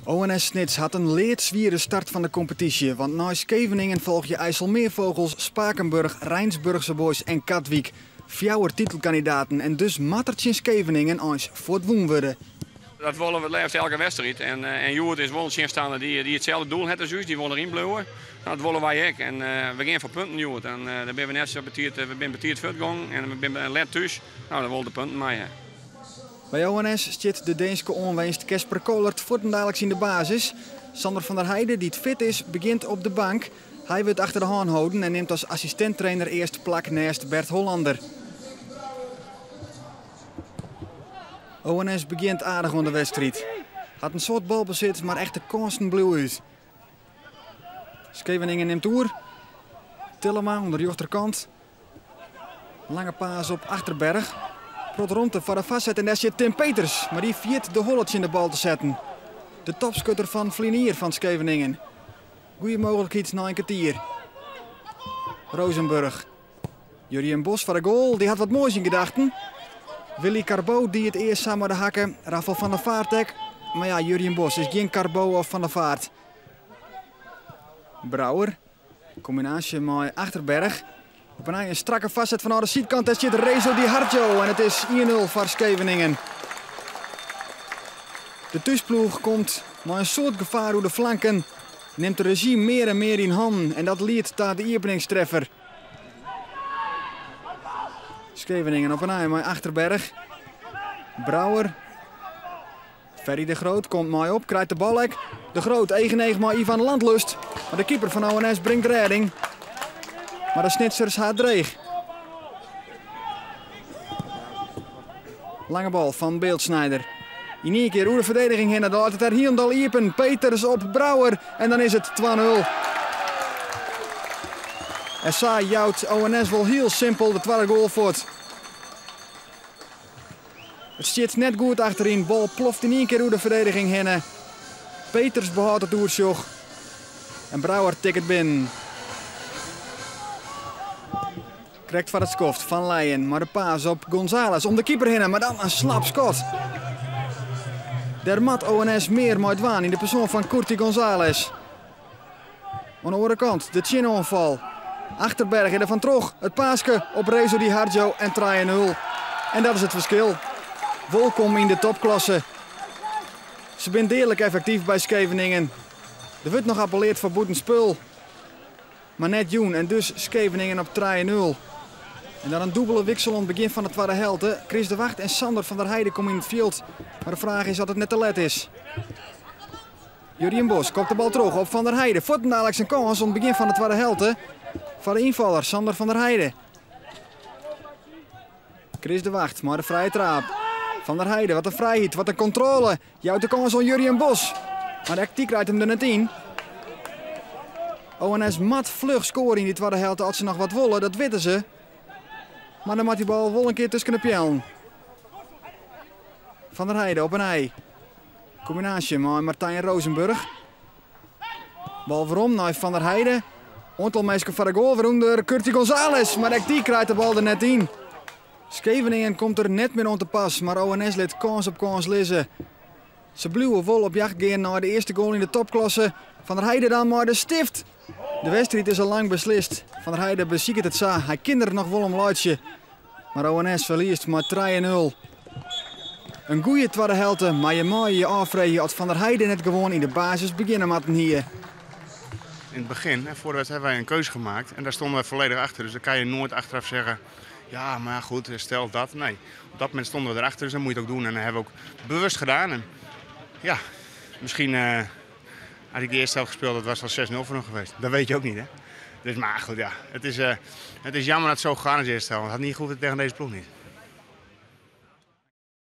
ONS Snits had een leedzwiere start van de competitie, want na Scheveningen volg je IJsselmeervogels, Spakenburg, Rijnsburgse Boys en Katwijk. 4 titelkandidaten en dus mattertje in Scheveningen eens voor het woen worden. Dat willen we het liefst elke wedstrijd. En Joert is wel een tegenstander die hetzelfde doel heeft als ons, die wil erin blijven. Nou, dat willen wij ook. En we gaan voor punten, Joert. En daar ben we net zo betierd, we zijn betierd voortgegaan en we zijn let thuis. Nou, dan willen de punten mee. Bij ONS zit de Deense onwinst Kasper Kollert voortdurend in de basis. Sander van der Heijden, die het fit is, begint op de bank. Hij wordt achter de haan houden en neemt als assistenttrainer eerst plak naast Bert Hollander. ONS begint aardig aan de wedstrijd. Had een soort balbezit, maar echt de kansen bleef uit. Scheveningen neemt oer. Tillema onder de rechterkant. Lange paas op Achterberg. Prot rondte voor de vastzet en daar zit Tim Peters. Maar die viert de holletje in de bal te zetten. De topscutter van Vlinier van Scheveningen. Goeie mogelijkheid na een kwartier. Rozenburg. Jurien Bos voor de goal. Die had wat moois in gedachten. Willy Carbo die het eerst samen de hakken. Rafael van der Vaart. Maar ja, Jurien Bos is geen Carbo of van der Vaart. Brouwer. Combinatie met Achterberg. Op een strakke vastzet van de zijkant. Daar zit Rezo Di Harjo. En het is 1-0 voor Scheveningen. De thuisploeg komt met een soort gevaar door de flanken. Neemt de regie meer en meer in handen. En dat leidt tot de openingstreffer. Scheveningen op een ei met Achterberg. Brouwer. Ferry de Groot komt mooi op, krijgt de bal. De Groot, 1-9 met Ivan Landlust. Maar de keeper van ONS brengt redding. Maar de Snitsers haat dreig. Lange bal van Beeldsnijder. In één keer hoe de verdediging heen. Dan laat het er Hiendal iepen. Peters op Brouwer. En dan is het 2-0. SA jouwt ONS wel heel simpel de tweede goal voort. Het zit net goed achterin. Bal ploft in één keer hoe de verdediging heen. Peters behoudt het oersjoch. En Brouwer tikt het binnen. Krijgt van het skoft van Leijen. Maar de paas op González om de keeper heen. Maar dan een slap schot. Der mat ONS meer met waan in de persoon van Curti González. Aan de andere kant de chin-onval. Achterberg in de van Trog. Het paasje op Rezo Di Harjo en 3-0. En dat is het verschil. Welkom in de topklasse. Ze zijn deerlijk effectief bij Scheveningen. Er wordt nog appelleerd voor boetenspul. Maar net Joen en dus Scheveningen op 3-0. En dan een dubbele wissel aan het begin van de tweede helft. Chris de Wacht en Sander van der Heijden komen in het veld. Maar de vraag is of het net te let is. Jurien Bos kopt de bal terug op Van der Heijden. Voeten dadelijk zijn kans aan het begin van de tweede helft. Voor de invaller Sander van der Heijden. Chris de Wacht, maar de vrije trap. Van der Heijden, wat een vrijheid, wat een controle. Jouwt de kans aan Jurien Bos. Maar de actie krijgt hem er net in. ONS mat vlug scoren in die tweede helft als ze nog wat willen, dat weten ze. Maar dan moet die bal wel een keer tussen de pjellen. Van der Heijden op een ei. Combinatie met Martijn Rozenburg. Bal waarom naar Van der Heijden. Ontelmeester van de goal waaronder Curti González. Maar die krijgt de bal er net in. Scheveningen komt er net meer om te pas. Maar ONS liet kans op kans lezen. Ze blijven vol op jacht gaan naar de eerste goal in de topklasse. Van der Heijden dan maar de stift. De wedstrijd is al lang beslist. Van der Heijden beziekt het zo. Hij kindert nog wel een luidje. Maar ONS verliest maar 3-0. Een goede tweede helft, maar je mag je afvregen als Van der Heijden net gewoon in de basis beginnen met hier. In het begin, voor de wedstrijd, hebben wij een keuze gemaakt en daar stonden we volledig achter. Dus dan kan je nooit achteraf zeggen, ja maar goed, stel dat. Nee, op dat moment stonden we erachter, dus dat moet je het ook doen. En dat hebben we ook bewust gedaan. En ja, misschien had ik de eerste helft gespeeld, dat was al 6-0 voor hem geweest. Dat weet je ook niet, hè. Dus maar goed, ja, het is jammer dat het zo gegaan is de eerste helft. Het had niet goed tegen deze ploeg niet.